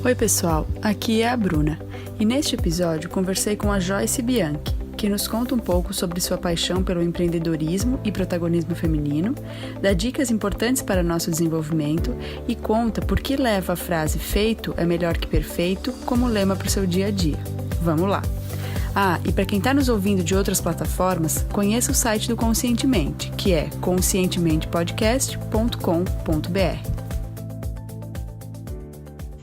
Oi pessoal, aqui é a Bruna e neste episódio conversei com a Joyce Bianchi, que nos conta um pouco sobre sua paixão pelo empreendedorismo e protagonismo feminino, dá dicas importantes para nosso desenvolvimento e conta por que leva a frase "feito é melhor que perfeito" como lema para o seu dia a dia. Vamos lá! Ah, e para quem está nos ouvindo de outras plataformas, conheça o site do Conscientemente, que é conscientementepodcast.com.br.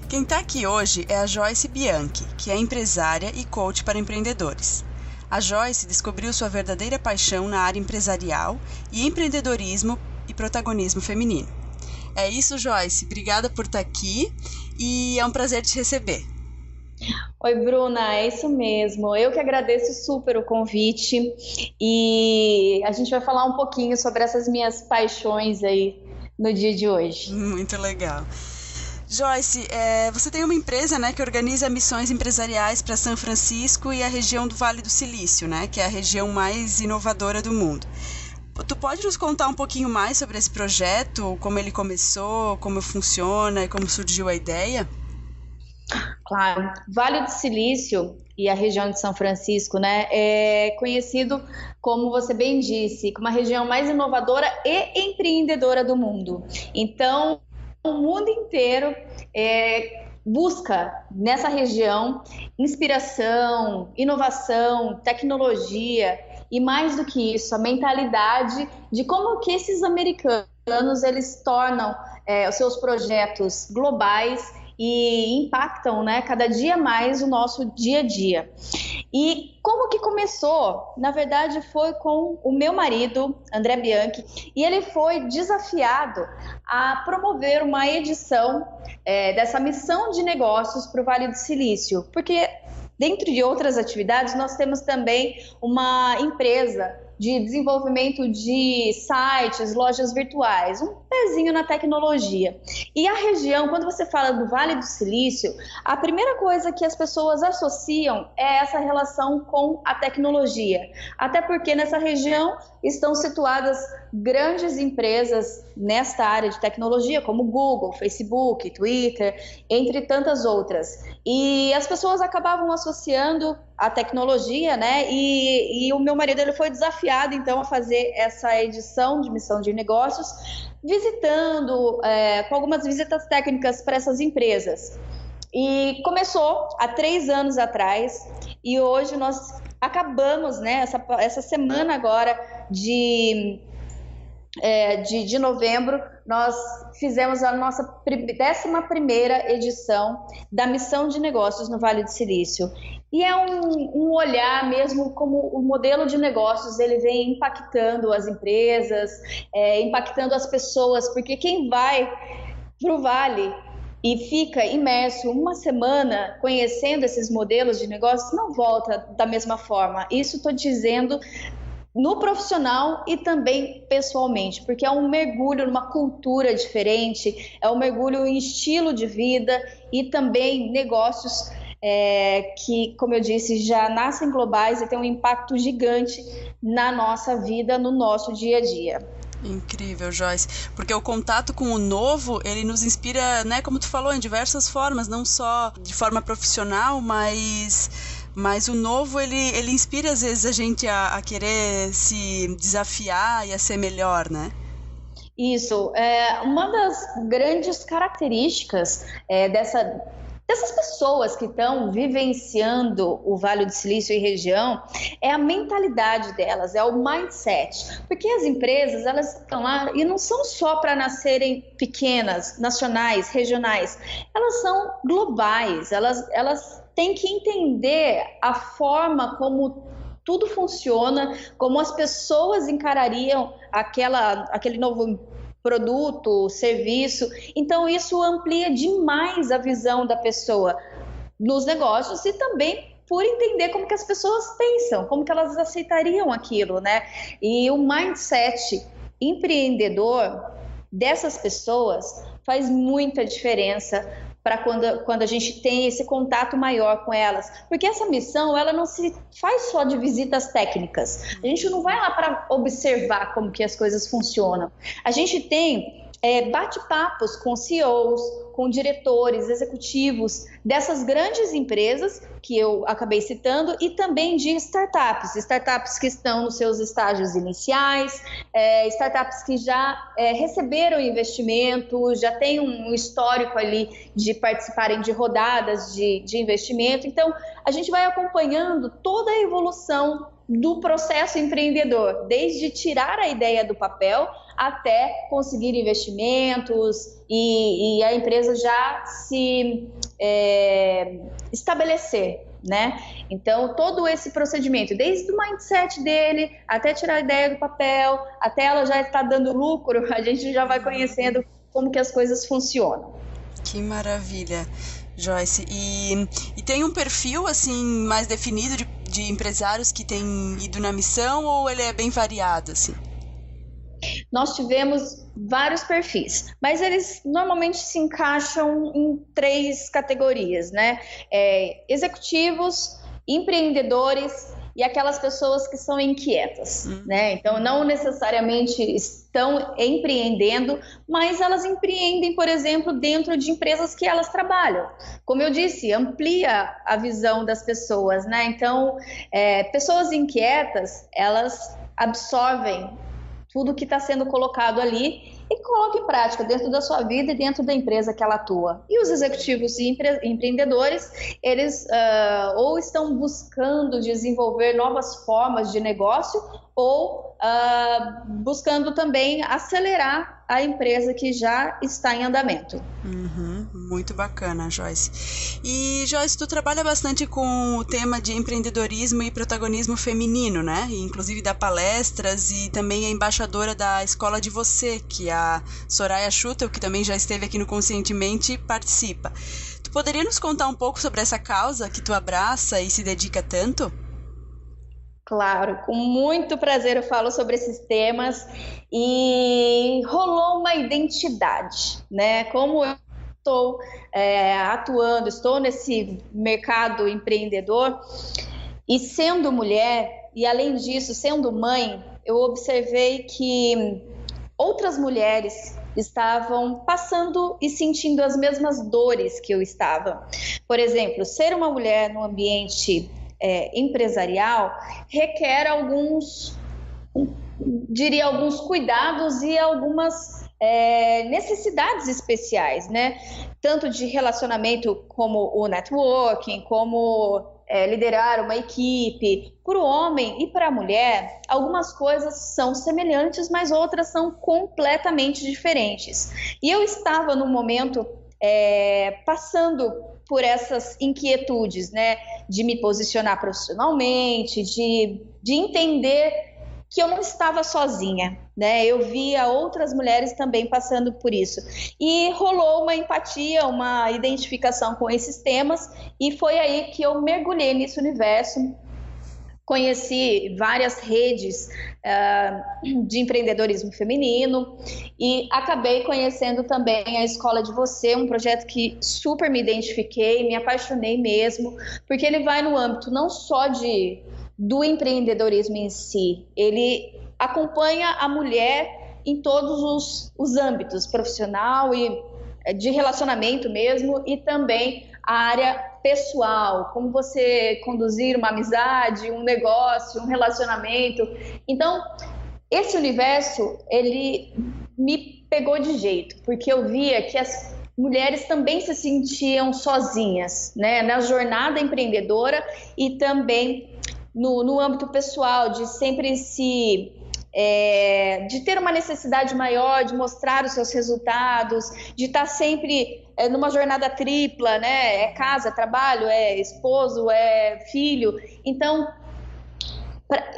Quem está aqui hoje é a Joyce Bianchi, que é empresária e coach para empreendedores. A Joyce descobriu sua verdadeira paixão na área empresarial e empreendedorismo e protagonismo feminino. É isso, Joyce. Obrigada por estar aqui e é um prazer te receber. Oi, Bruna, é isso mesmo. Eu que agradeço super o convite e a gente vai falar um pouquinho sobre essas minhas paixões aí no dia de hoje. Muito legal. Joyce, você tem uma empresa, né, que organiza missões empresariais para São Francisco e a região do Vale do Silício, né, que é a região mais inovadora do mundo. Tu pode nos contar um pouquinho mais sobre esse projeto, como ele começou, como funciona e como surgiu a ideia? Claro, Vale do Silício e a região de São Francisco, né, é conhecido, como você bem disse, como a região mais inovadora e empreendedora do mundo. Então, o mundo inteiro busca nessa região inspiração, inovação, tecnologia e, mais do que isso, a mentalidade de como que esses americanos eles tornam os seus projetos globais e impactam, né, cada dia mais o nosso dia a dia. E como que começou? Na verdade, foi com o meu marido, André Bianchi, e ele foi desafiado a promover uma edição dessa missão de negócios para o Vale do Silício, porque dentro de outras atividades nós temos também uma empresa de desenvolvimento de sites, lojas virtuais, um pezinho na tecnologia. E a região, quando você fala do Vale do Silício, a primeira coisa que as pessoas associam é essa relação com a tecnologia. Até porque nessa região estão situadas grandes empresas nesta área de tecnologia, como Google, Facebook, Twitter, entre tantas outras. E as pessoas acabavam associando a tecnologia, né? E o meu marido ele foi desafiado, então, a fazer essa edição de missão de negócios, visitando, com algumas visitas técnicas para essas empresas. E começou há 3 anos atrás, e hoje nós acabamos, né, essa semana agora de novembro, nós fizemos a nossa 11ª edição da Missão de Negócios no Vale do Silício. E é um olhar mesmo como o modelo de negócios ele vem impactando as empresas, impactando as pessoas, porque quem vai para o Vale e fica imerso uma semana conhecendo esses modelos de negócios não volta da mesma forma. Isso estou dizendo no profissional e também pessoalmente, porque é um mergulho numa cultura diferente, é um mergulho em estilo de vida e também negócios que, como eu disse, já nascem globais e têm um impacto gigante na nossa vida, no nosso dia a dia. Incrível, Joyce, porque o contato com o novo, ele nos inspira, né, como tu falou, em diversas formas, não só de forma profissional, mas o novo, ele inspira às vezes a gente a querer se desafiar e a ser melhor, né? Isso, uma das grandes características dessas pessoas que estão vivenciando o Vale do Silício e região é a mentalidade delas, é o mindset, porque as empresas elas estão lá e não são só para nascerem pequenas, nacionais, regionais, elas são globais, elas têm que entender a forma como tudo funciona, como as pessoas encarariam aquele novo produto, serviço. Então isso amplia demais a visão da pessoa nos negócios e também por entender como que as pessoas pensam, como que elas aceitariam aquilo, né? E o mindset empreendedor dessas pessoas faz muita diferença para quando a gente tem esse contato maior com elas. Porque essa missão, ela não se faz só de visitas técnicas. A gente não vai lá para observar como que as coisas funcionam. A gente tem bate-papos com CEOs, com diretores, executivos dessas grandes empresas que eu acabei citando e também de startups que estão nos seus estágios iniciais, startups que já receberam investimento, já têm um histórico ali de participarem de rodadas de investimento. Então, a gente vai acompanhando toda a evolução do processo empreendedor, desde tirar a ideia do papel até conseguir investimentos e a empresa já se estabelecer, né? Então, todo esse procedimento, desde o mindset dele, até tirar a ideia do papel, até ela já estar dando lucro, a gente já vai conhecendo como que as coisas funcionam. Que maravilha, Joyce. E tem um perfil, assim, mais definido de empresários que têm ido na missão, ou ele é bem variado, assim? Nós tivemos vários perfis, mas eles normalmente se encaixam em 3 categorias, né? Executivos, empreendedores e aquelas pessoas que são inquietas, né? Então, não necessariamente estão empreendendo, mas elas empreendem, por exemplo, dentro de empresas que elas trabalham. Como eu disse, amplia a visão das pessoas, né? Então, pessoas inquietas, elas absorvem tudo que está sendo colocado ali e coloca em prática dentro da sua vida e dentro da empresa que ela atua. E os executivos e empreendedores, eles ou estão buscando desenvolver novas formas de negócio ou buscando também acelerar a empresa que já está em andamento. Muito bacana, Joyce. E, Joyce, tu trabalha bastante com o tema de empreendedorismo e protagonismo feminino, né? E, inclusive dá palestras e também é embaixadora da Escola de Você, que a Soraya Schutel, que também já esteve aqui no Conscientemente, participa. Tu poderia nos contar um pouco sobre essa causa que tu abraça e se dedica tanto? Claro, com muito prazer eu falo sobre esses temas e rolou uma identidade, né? Como eu estou atuando, estou nesse mercado empreendedor e sendo mulher, e além disso, sendo mãe, eu observei que outras mulheres estavam passando e sentindo as mesmas dores que eu estava. Por exemplo, ser uma mulher no ambiente empresarial requer alguns cuidados e algumas necessidades especiais, né? Tanto de relacionamento como o networking, como liderar uma equipe. Para o homem e para a mulher, algumas coisas são semelhantes, mas outras são completamente diferentes. E eu estava no momento passando por essas inquietudes, né, de me posicionar profissionalmente, de entender que eu não estava sozinha, né, eu via outras mulheres também passando por isso, e rolou uma empatia, uma identificação com esses temas, e foi aí que eu mergulhei nesse universo. Conheci várias redes de empreendedorismo feminino e acabei conhecendo também a Escola de Você, um projeto que super me identifiquei, me apaixonei mesmo, porque ele vai no âmbito não só do empreendedorismo em si, ele acompanha a mulher em todos os âmbitos, profissional e de relacionamento mesmo, e também a área pessoal, como você conduzir uma amizade, um negócio, um relacionamento. Então, esse universo, ele me pegou de jeito, porque eu via que as mulheres também se sentiam sozinhas, né, na jornada empreendedora e também no âmbito pessoal, de sempre de ter uma necessidade maior de mostrar os seus resultados, de estar sempre numa jornada tripla, né? É casa, trabalho, é esposo, é filho. Então,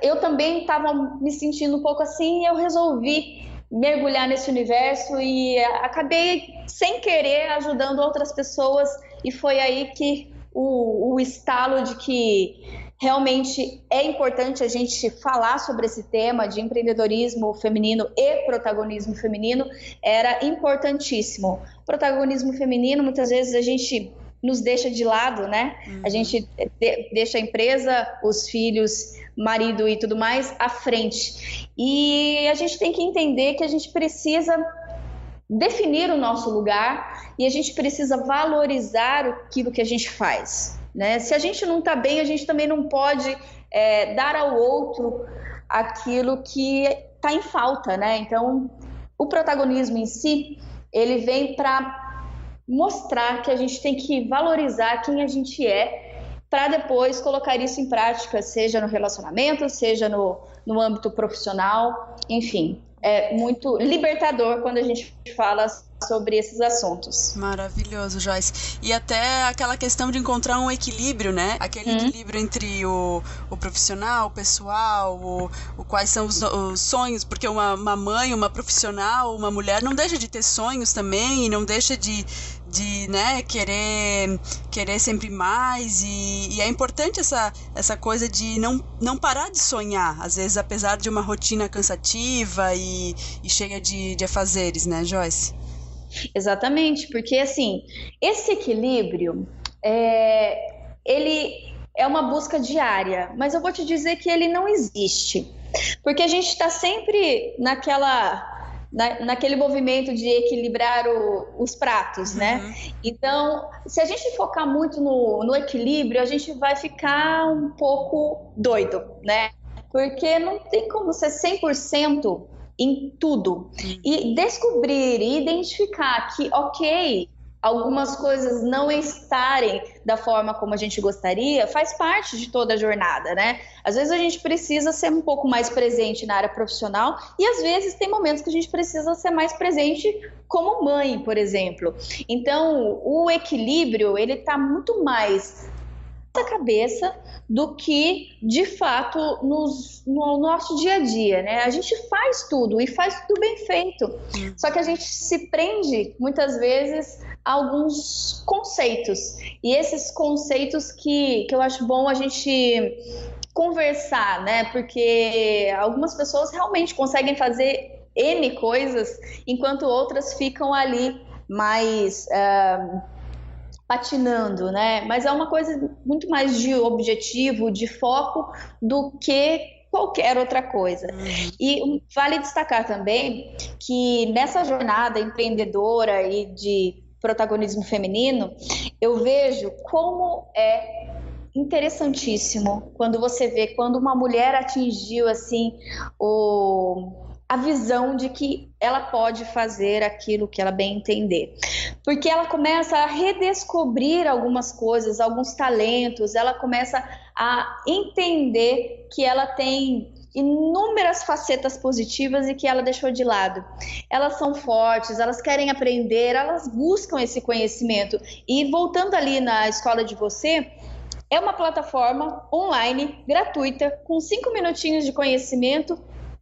eu também estava me sentindo um pouco assim e eu resolvi mergulhar nesse universo e acabei, sem querer, ajudando outras pessoas, e foi aí que o estalo de que realmente é importante a gente falar sobre esse tema de empreendedorismo feminino e protagonismo feminino era importantíssimo. Protagonismo feminino, muitas vezes a gente nos deixa de lado, né? A gente deixa a empresa, os filhos, marido e tudo mais à frente. E a gente tem que entender que a gente precisa definir o nosso lugar e a gente precisa valorizar aquilo que a gente faz, né? Se a gente não está bem, a gente também não pode dar ao outro aquilo que está em falta, né? Então, o protagonismo em si, ele vem para mostrar que a gente tem que valorizar quem a gente é para depois colocar isso em prática, seja no relacionamento, seja no âmbito profissional, enfim. É muito libertador quando a gente fala sobre esses assuntos. Maravilhoso, Joyce. E até aquela questão de encontrar um equilíbrio, né? Aquele equilíbrio entre o profissional, o pessoal, quais são os sonhos, porque uma mãe, uma profissional, uma mulher não deixa de ter sonhos também e não deixa de né, querer sempre mais e é importante essa coisa de não parar de sonhar, às vezes apesar de uma rotina cansativa e cheia de afazeres, né, Joyce? Exatamente, porque assim, esse equilíbrio, ele é uma busca diária, mas eu vou te dizer que ele não existe, porque a gente está sempre naquele movimento de equilibrar os pratos, né? Então, se a gente focar muito no equilíbrio, a gente vai ficar um pouco doido, né? Porque não tem como ser 100% em tudo. E descobrir e identificar que, ok, algumas coisas não estarem da forma como a gente gostaria, faz parte de toda a jornada, né? Às vezes a gente precisa ser um pouco mais presente na área profissional e às vezes tem momentos que a gente precisa ser mais presente como mãe, por exemplo. Então, o equilíbrio, ele tá muito mais na cabeça do que, de fato, no nosso dia a dia, né? A gente faz tudo e faz tudo bem feito. Só que a gente se prende, muitas vezes, a alguns conceitos. E esses conceitos que eu acho bom a gente conversar, né? Porque algumas pessoas realmente conseguem fazer N coisas, enquanto outras ficam ali mais patinando, né? Mas é uma coisa muito mais de objetivo, de foco, do que qualquer outra coisa. E vale destacar também que nessa jornada empreendedora e de protagonismo feminino, eu vejo como é interessantíssimo quando você vê quando uma mulher atingiu assim a visão de que ela pode fazer aquilo que ela bem entender. Porque ela começa a redescobrir algumas coisas, alguns talentos, ela começa a entender que ela tem inúmeras facetas positivas e que ela deixou de lado. Elas são fortes, elas querem aprender, elas buscam esse conhecimento. E voltando ali na Escola de Você, é uma plataforma online, gratuita, com 5 minutinhos de conhecimento.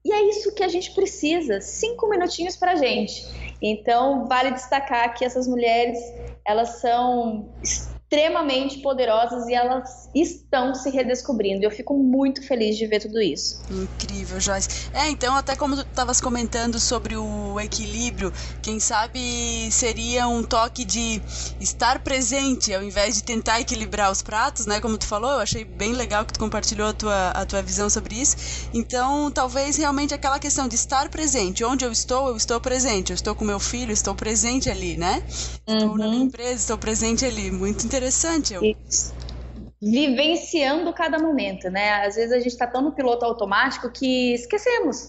E é isso que a gente precisa, 5 minutinhos pra gente. Então, vale destacar que essas mulheres, elas são extremamente poderosas e elas estão se redescobrindo. Eu fico muito feliz de ver tudo isso. Incrível, Joyce. Então, até como tu estavas comentando sobre o equilíbrio, quem sabe seria um toque de estar presente ao invés de tentar equilibrar os pratos, né? Como tu falou, eu achei bem legal que tu compartilhou a tua visão sobre isso. Então, talvez realmente aquela questão de estar presente. Onde eu estou presente. Eu estou com meu filho, estou presente ali, né? Estou na minha empresa, estou presente ali. Muito interessante. Isso. Vivenciando cada momento, né? Às vezes a gente está tão no piloto automático que esquecemos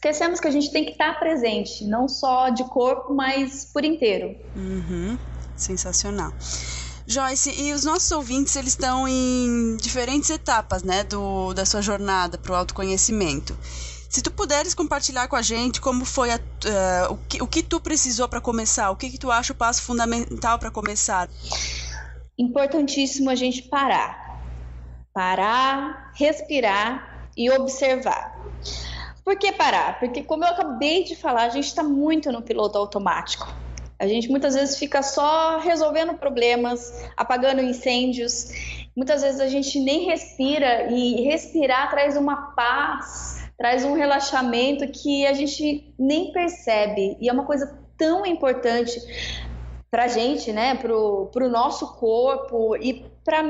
que a gente tem que estar presente, não só de corpo, mas por inteiro. Sensacional. Joyce, e os nossos ouvintes, eles estão em diferentes etapas, né, da sua jornada para o autoconhecimento. Se tu puderes compartilhar com a gente como foi o que tu precisou para começar, o que tu acha o passo fundamental para começar? Importantíssimo a gente parar, respirar e observar. Por que parar? Porque, como eu acabei de falar, a gente está muito no piloto automático. A gente muitas vezes fica só resolvendo problemas, apagando incêndios. Muitas vezes a gente nem respira, e respirar traz uma paz, traz um relaxamento que a gente nem percebe. E é uma coisa tão importante para a gente, né? Para o nosso corpo e para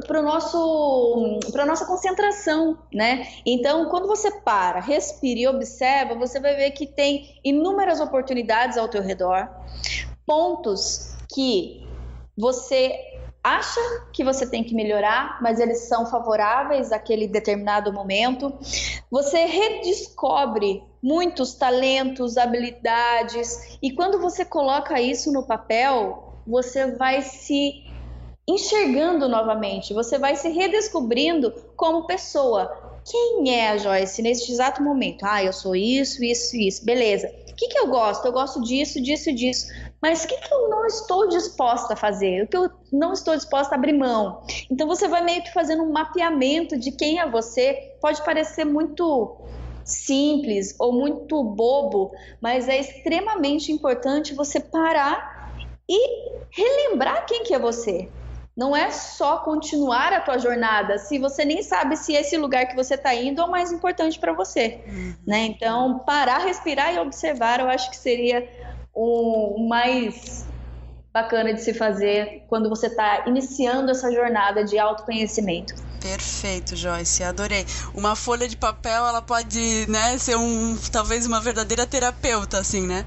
para nossa concentração, né? Então, quando você para, respira e observa, você vai ver que tem inúmeras oportunidades ao teu redor, pontos que você acha que você tem que melhorar, mas eles são favoráveis àquele determinado momento. Você redescobre muitos talentos, habilidades, e quando você coloca isso no papel, você vai se enxergando novamente, você vai se redescobrindo como pessoa. Quem é a Joyce neste exato momento? Ah, eu sou isso, isso, isso. Beleza. O que eu gosto? Eu gosto disso, disso, disso. Mas o que eu não estou disposta a fazer? O que eu não estou disposta a abrir mão? Então você vai meio que fazendo um mapeamento de quem é você. Pode parecer muito simples ou muito bobo, mas é extremamente importante você parar e relembrar quem que é você. Não é só continuar a tua jornada se você nem sabe se esse lugar que você está indo é o mais importante para você, né? Então, parar, respirar e observar, eu acho que seria o mais bacana de se fazer quando você está iniciando essa jornada de autoconhecimento. Perfeito, Joyce, adorei. Uma folha de papel, ela pode, né, ser talvez uma verdadeira terapeuta, assim, né?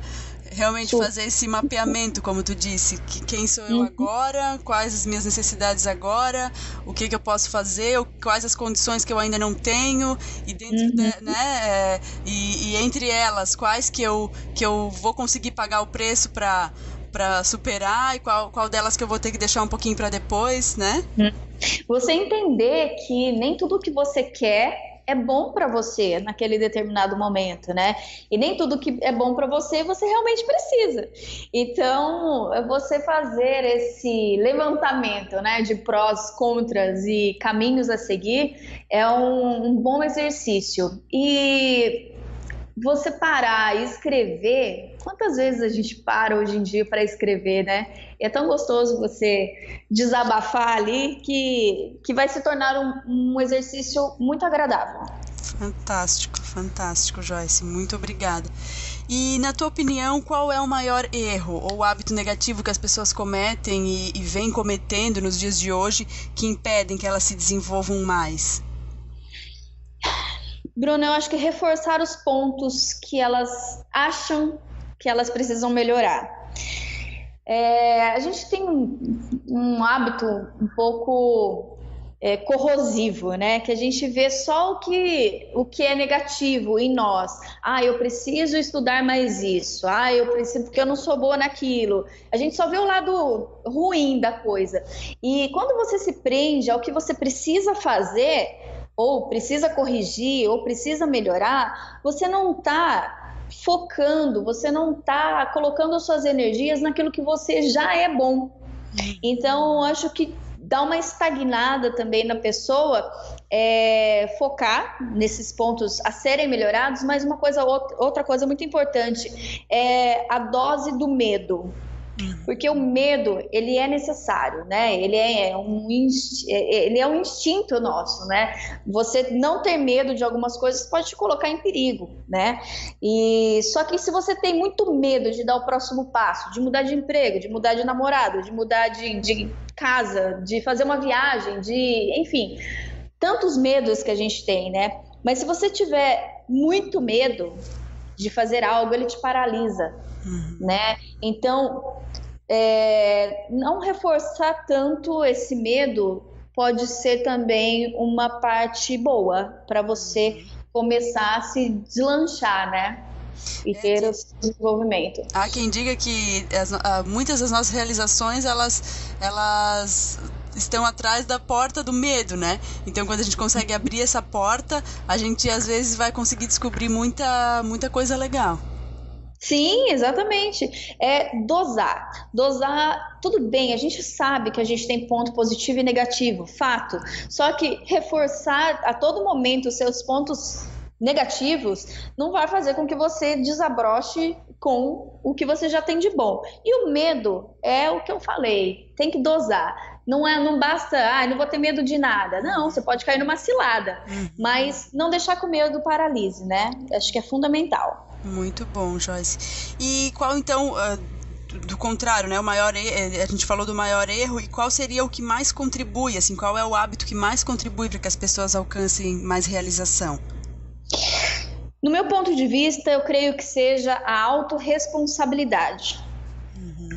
Realmente fazer esse mapeamento, como tu disse, quem sou eu agora, quais as minhas necessidades agora, o que eu posso fazer, quais as condições que eu ainda não tenho, e dentro né, e entre elas, quais que eu vou conseguir pagar o preço para superar, e qual delas que eu vou ter que deixar um pouquinho para depois, né? Você entender que nem tudo que você quer é bom para você naquele determinado momento, né? E nem tudo que é bom para você realmente precisa. Então, você fazer esse levantamento, né, de prós, contras e caminhos a seguir é um bom exercício. E você parar e escrever, quantas vezes a gente para hoje em dia para escrever, né? E é tão gostoso você desabafar ali que vai se tornar um exercício muito agradável. Fantástico, fantástico, Joyce. Muito obrigada. E, na tua opinião, qual é o maior erro ou hábito negativo que as pessoas cometem e vêm cometendo nos dias de hoje que impedem que elas se desenvolvam mais? Bruna, eu acho que reforçar os pontos que elas acham que elas precisam melhorar. A gente tem um hábito um pouco corrosivo, né? Que a gente vê só o que é negativo em nós. Ah, eu preciso estudar mais isso. Ah, eu preciso porque eu não sou boa naquilo. A gente só vê o lado ruim da coisa. E quando você se prende ao que você precisa fazer, ou precisa corrigir, ou precisa melhorar, você não está focando, você não está colocando as suas energias naquilo que você já é bom. Então, eu acho que dá uma estagnada também na pessoa, focar nesses pontos a serem melhorados, mas outra coisa muito importante é a dose do medo. Porque o medo, ele é necessário, né? Ele é um instinto nosso, né? Você não ter medo de algumas coisas pode te colocar em perigo, né? Só que se você tem muito medo de dar o próximo passo, de mudar de emprego, de mudar de namorado, de mudar de casa, de fazer uma viagem, enfim, tantos medos que a gente tem, né? Mas se você tiver muito medo de fazer algo, ele te paralisa, né? Então, não reforçar tanto esse medo pode ser também uma parte boa para você começar a se deslanchar, né? E ter o seu desenvolvimento. Há quem diga que muitas das nossas realizações, elas estão atrás da porta do medo, né? Então, quando a gente consegue abrir essa porta, a gente às vezes vai conseguir descobrir muita coisa legal. Sim, exatamente. Dosar, tudo bem, a gente sabe que a gente tem ponto positivo e negativo, fato. Só que reforçar a todo momento os seus pontos negativos não vai fazer com que você desabroche com o que você já tem de bom. E o medo é o que eu falei, tem que dosar. Não basta, não vou ter medo de nada. Não, você pode cair numa cilada, mas não deixar que o medo paralise, né? Acho que é fundamental. Muito bom, Joyce. E qual então, do contrário, né? A gente falou do maior erro, e qual seria o que mais contribui, assim, qual é o hábito que mais contribui para que as pessoas alcancem mais realização? No meu ponto de vista, eu creio que seja a autorresponsabilidade.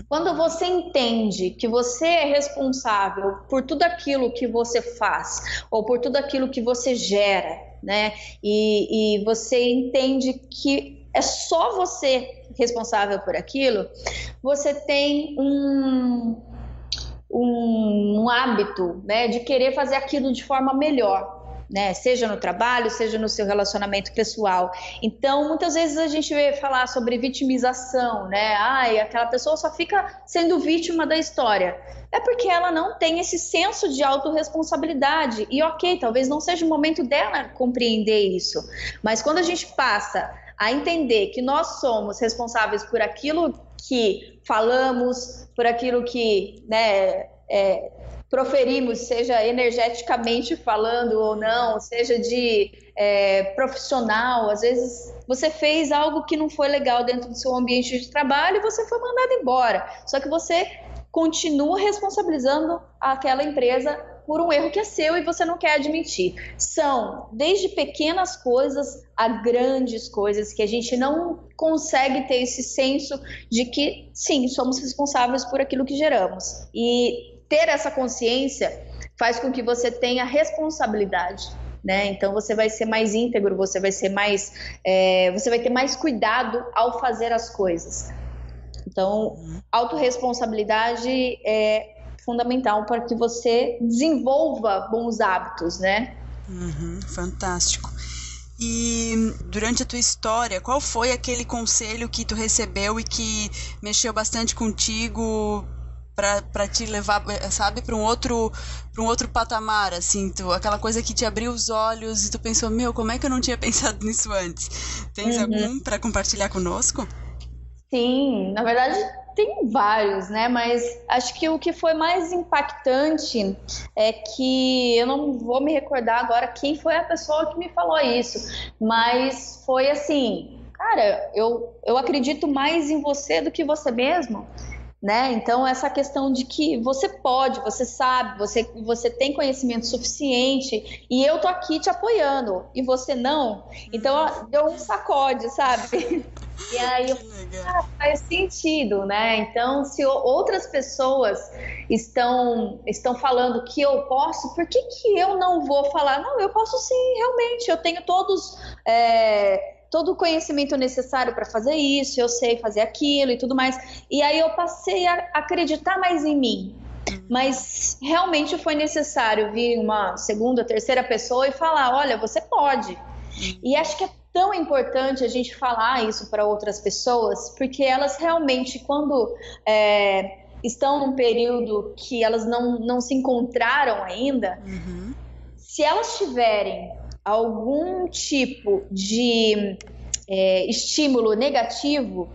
Quando você entende que você é responsável por tudo aquilo que você faz, ou por tudo aquilo que você gera, né? E você entende que é só você responsável por aquilo, você tem um hábito, né, de querer fazer aquilo de forma melhor. Né? Seja no trabalho, seja no seu relacionamento pessoal. Então, muitas vezes a gente vê falar sobre vitimização, né? Ai, aquela pessoa só fica sendo vítima da história. É porque ela não tem esse senso de autorresponsabilidade. E ok, talvez não seja o momento dela compreender isso. Mas quando a gente passa a entender que nós somos responsáveis por aquilo que falamos, por aquilo que, né, proferimos, seja energeticamente falando ou não, seja de profissional, às vezes você fez algo que não foi legal dentro do seu ambiente de trabalho e você foi mandado embora, só que você continua responsabilizando aquela empresa por um erro que é seu e você não quer admitir. São desde pequenas coisas a grandes coisas que a gente não consegue ter esse senso de que, sim, somos responsáveis por aquilo que geramos. E ter essa consciência faz com que você tenha responsabilidade, né? Então você vai ser mais íntegro, você vai ser mais, você vai ter mais cuidado ao fazer as coisas. Então, autorresponsabilidade é fundamental para que você desenvolva bons hábitos, né? Fantástico. E durante a tua história, qual foi aquele conselho que tu recebeu e que mexeu bastante contigo para te levar, sabe, para um outro patamar, assim, aquela coisa que te abriu os olhos e tu pensou, como é que eu não tinha pensado nisso antes? Tens algum para compartilhar conosco? Sim, na verdade tem vários, né? Mas acho que o que foi mais impactante é que eu não vou me recordar agora quem foi a pessoa que me falou isso, mas foi assim, cara, eu acredito mais em você do que você mesmo. Né? Então essa questão de que você pode, você sabe, você tem conhecimento suficiente e eu tô aqui te apoiando e você não, então deu um sacode, sabe? E aí faz sentido, né? Então se outras pessoas estão falando que eu posso, por que eu não vou falar? Não, eu posso sim, realmente, eu tenho todo o conhecimento necessário para fazer isso, eu sei fazer aquilo e tudo mais. E aí eu passei a acreditar mais em mim. Mas realmente foi necessário vir uma segunda, terceira pessoa e falar, olha, você pode. E acho que é tão importante a gente falar isso para outras pessoas, porque elas realmente, quando estão num período que elas não se encontraram ainda, se elas tiverem algum tipo de estímulo negativo,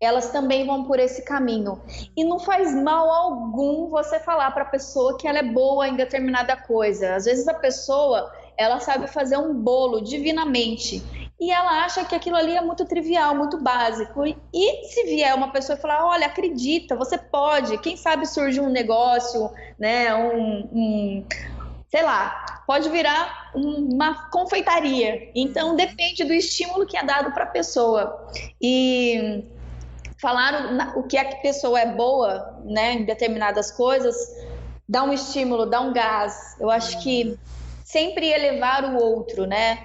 elas também vão por esse caminho. E não faz mal algum você falar para a pessoa que ela é boa em determinada coisa. Às vezes a pessoa, ela sabe fazer um bolo divinamente e ela acha que aquilo ali é muito trivial, muito básico. E se vier uma pessoa e falar, olha, acredita, você pode, quem sabe surge um negócio, né, sei lá, pode virar uma confeitaria. Então, depende do estímulo que é dado para a pessoa. E falar o que a pessoa é boa, né, em determinadas coisas, dá um estímulo, dá um gás. Eu acho que sempre elevar o outro, né?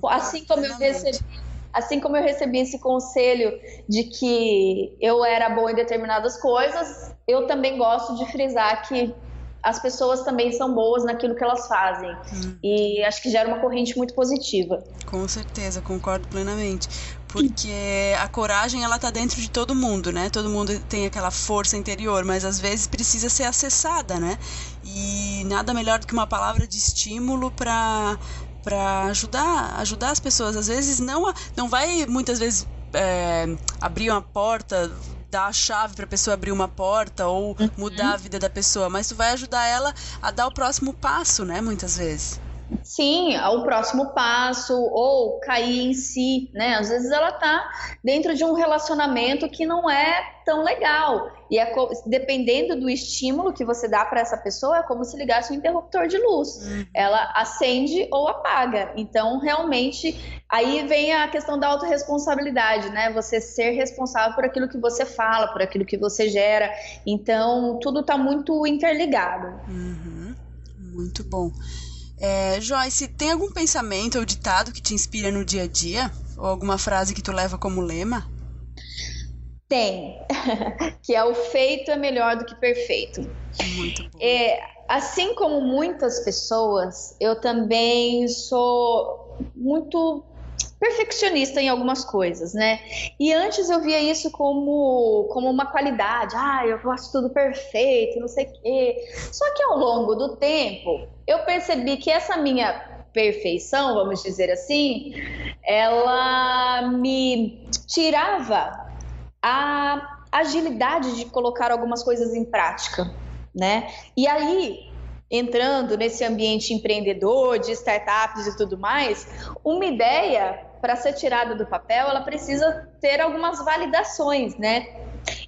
Assim como eu recebi esse conselho de que eu era boa em determinadas coisas, eu também gosto de frisar que as pessoas também são boas naquilo que elas fazem. E acho que gera uma corrente muito positiva. Com certeza, concordo plenamente. Porque a coragem, ela tá dentro de todo mundo, né? Todo mundo tem aquela força interior, mas às vezes precisa ser acessada, né? E nada melhor do que uma palavra de estímulo para ajudar as pessoas. Às vezes não vai, muitas vezes, abrir uma porta, dar a chave para a pessoa abrir uma porta ou mudar a vida da pessoa, mas tu vai ajudar ela a dar o próximo passo, né, muitas vezes. sim, o próximo passo, ou cair em si, né? Às vezes ela tá dentro de um relacionamento que não é tão legal. E dependendo do estímulo que você dá para essa pessoa, é como se ligasse um interruptor de luz. Ela acende ou apaga. Então, realmente, aí vem a questão da autorresponsabilidade, né? Você ser responsável por aquilo que você fala, por aquilo que você gera. Então, tudo tá muito interligado. Muito bom. Joyce, tem algum pensamento ou ditado que te inspira no dia a dia? Ou alguma frase que tu leva como lema? Tem, que é o feito é melhor do que perfeito. Muito bom. Assim como muitas pessoas, eu também sou muito perfeccionista em algumas coisas, né? E antes eu via isso como uma qualidade. Eu faço tudo perfeito, não sei o quê. Só que ao longo do tempo, eu percebi que essa minha perfeição, vamos dizer assim, ela me tirava a agilidade de colocar algumas coisas em prática, né? E aí, entrando nesse ambiente empreendedor, de startups e tudo mais, uma ideia, para ser tirada do papel, ela precisa ter algumas validações, né?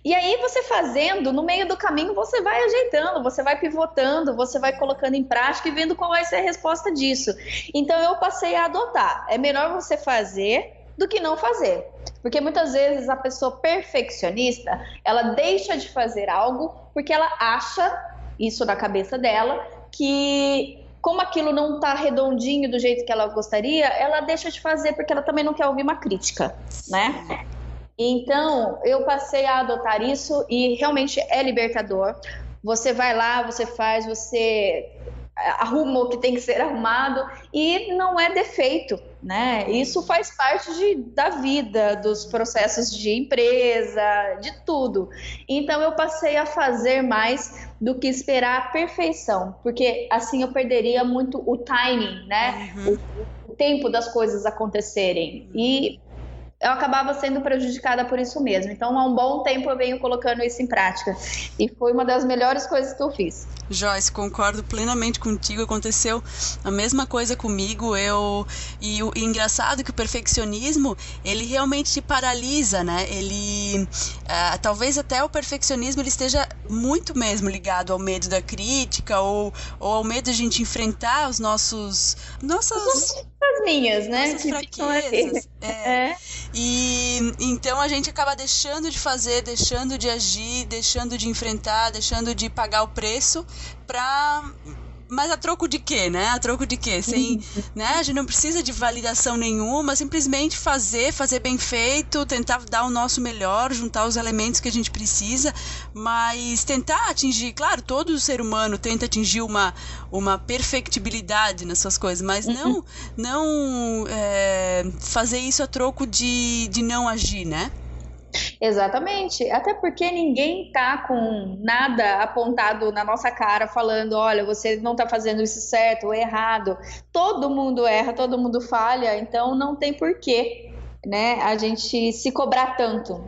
E aí você fazendo, no meio do caminho, você vai ajeitando, você vai pivotando, você vai colocando em prática e vendo qual vai ser a resposta disso. Então eu passei a adotar. É melhor você fazer do que não fazer. Porque muitas vezes a pessoa perfeccionista, ela deixa de fazer algo porque ela acha, isso na cabeça dela, que como aquilo não está redondinho do jeito que ela gostaria, ela deixa de fazer porque ela também não quer ouvir uma crítica, né? Então, eu passei a adotar isso e realmente é libertador. Você vai lá, você faz, você arruma o que tem que ser arrumado e não é defeito, né? Isso faz parte da vida, dos processos de empresa, de tudo. Então eu passei a fazer mais do que esperar a perfeição, porque assim eu perderia muito o timing, né? O tempo das coisas acontecerem. E eu acabava sendo prejudicada por isso mesmo. Então, há um bom tempo eu venho colocando isso em prática. E foi uma das melhores coisas que eu fiz. Joyce, concordo plenamente contigo. Aconteceu a mesma coisa comigo. E engraçado que o perfeccionismo, ele realmente te paralisa, né? Talvez até o perfeccionismo ele esteja muito mesmo ligado ao medo da crítica ou ao medo de a gente enfrentar as nossas minhas, né? Nossas fraquezas. E então a gente acaba deixando de fazer, deixando de agir, deixando de enfrentar, deixando de pagar o preço mas a troco de quê, né? A troco de quê? Né? A gente não precisa de validação nenhuma, simplesmente fazer bem feito, tentar dar o nosso melhor, juntar os elementos que a gente precisa, mas tentar atingir, claro, todo ser humano tenta atingir uma perfectibilidade nas suas coisas, mas não fazer isso a troco de não agir, né? Exatamente, até porque ninguém tá com nada apontado na nossa cara falando, olha, você não tá fazendo isso certo ou errado. Todo mundo erra, todo mundo falha, então não tem porquê, né, a gente se cobrar tanto.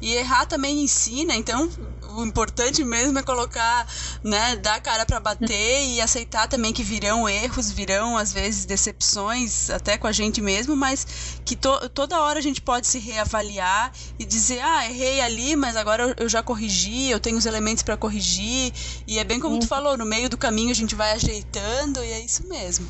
E errar também ensina, então o importante mesmo é colocar, né, dar a cara para bater e aceitar também que virão erros, virão às vezes decepções até com a gente mesmo, mas que toda hora a gente pode se reavaliar e dizer, errei ali, mas agora eu já corrigi, eu tenho os elementos para corrigir, e é bem como tu falou, no meio do caminho a gente vai ajeitando e é isso mesmo.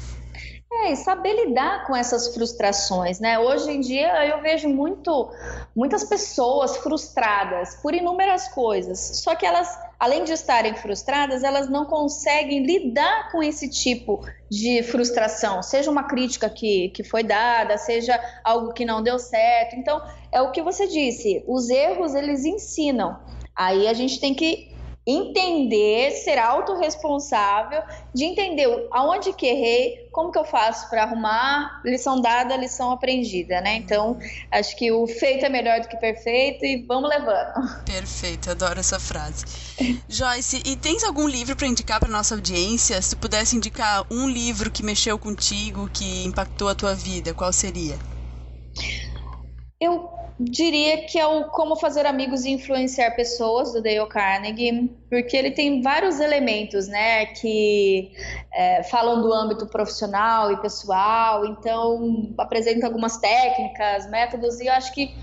E saber lidar com essas frustrações, né? Hoje em dia eu vejo muitas pessoas frustradas por inúmeras coisas, só que elas, além de estarem frustradas, elas não conseguem lidar com esse tipo de frustração, seja uma crítica que foi dada, seja algo que não deu certo. Então, é o que você disse, os erros eles ensinam, aí a gente tem que entender, ser autorresponsável, de entender aonde que errei, como que eu faço para arrumar, lição dada, lição aprendida, né? Então, acho que o feito é melhor do que perfeito e vamos levando. Perfeito, adoro essa frase. Joyce, e tens algum livro para indicar para nossa audiência? Se tu pudesse indicar um livro que mexeu contigo, que impactou a tua vida, qual seria? Eu diria que é o Como Fazer Amigos e Influenciar Pessoas, do Dale Carnegie, porque ele tem vários elementos, né, que falam do âmbito profissional e pessoal, então apresenta algumas técnicas, métodos, e eu acho que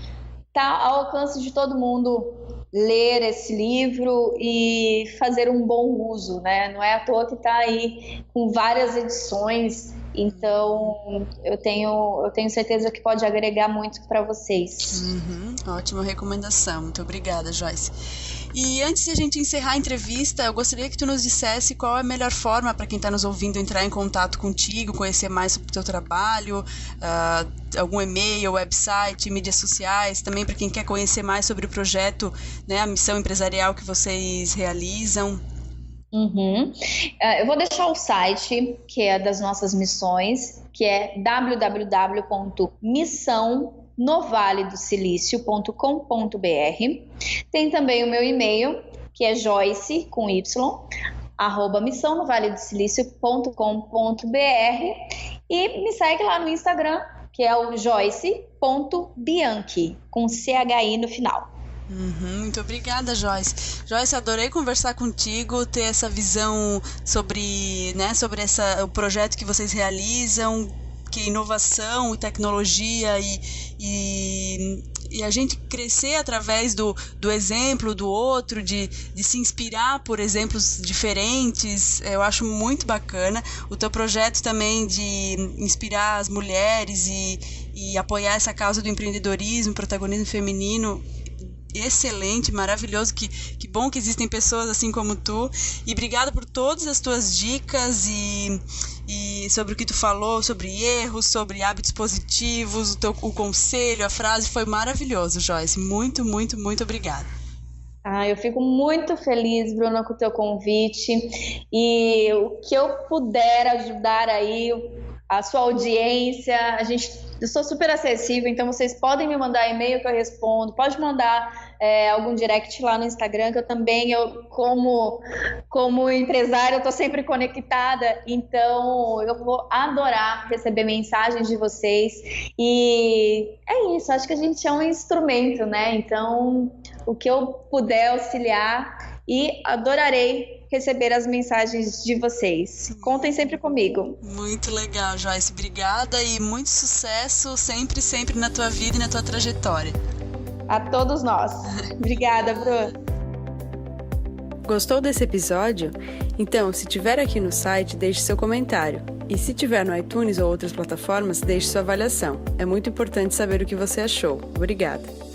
está ao alcance de todo mundo ler esse livro e fazer um bom uso, né? Não é à toa que está aí com várias edições, então eu tenho certeza que pode agregar muito para vocês. Ótima recomendação, muito obrigada, Joyce. E antes de a gente encerrar a entrevista, eu gostaria que tu nos dissesse qual é a melhor forma para quem está nos ouvindo entrar em contato contigo, conhecer mais sobre o teu trabalho, algum e-mail, website, mídias sociais, também para quem quer conhecer mais sobre o projeto, né, a missão empresarial que vocês realizam. Eu vou deixar o site, que é das nossas missões, que é www.missãonovaledosilicio.com.br. Tem também o meu e-mail, que é joyce, com y, @missãonovaledosilicio.com.br, e me segue lá no Instagram, que é o joyce.bianchi, com CHI no final. Muito obrigada, Joyce. Joyce, adorei conversar contigo, ter essa visão sobre, né, sobre o projeto que vocês realizam, que é inovação e tecnologia e a gente crescer através do exemplo do outro, de se inspirar por exemplos diferentes. Eu acho muito bacana. O teu projeto também de inspirar as mulheres e apoiar essa causa do empreendedorismo, protagonismo feminino, excelente, maravilhoso, que bom que existem pessoas assim como tu, e obrigada por todas as tuas dicas e sobre o que tu falou, sobre erros, sobre hábitos positivos, o conselho, a frase, foi maravilhoso, Joyce, muito, muito, muito obrigada. Eu fico muito feliz, Bruna, com o teu convite, e o que eu puder ajudar aí a sua audiência, eu sou super acessível, então vocês podem me mandar e-mail que eu respondo, pode mandar algum direct lá no Instagram, que como empresária, eu tô sempre conectada, então eu vou adorar receber mensagens de vocês, e é isso, acho que a gente é um instrumento, né? Então, o que eu puder auxiliar, e adorarei receber as mensagens de vocês. Contem sempre comigo. Muito legal, Joyce. Obrigada e muito sucesso sempre, sempre na tua vida e na tua trajetória. A todos nós. Obrigada, Bru. Gostou desse episódio? Então, se tiver aqui no site, deixe seu comentário. E se tiver no iTunes ou outras plataformas, deixe sua avaliação. É muito importante saber o que você achou. Obrigada.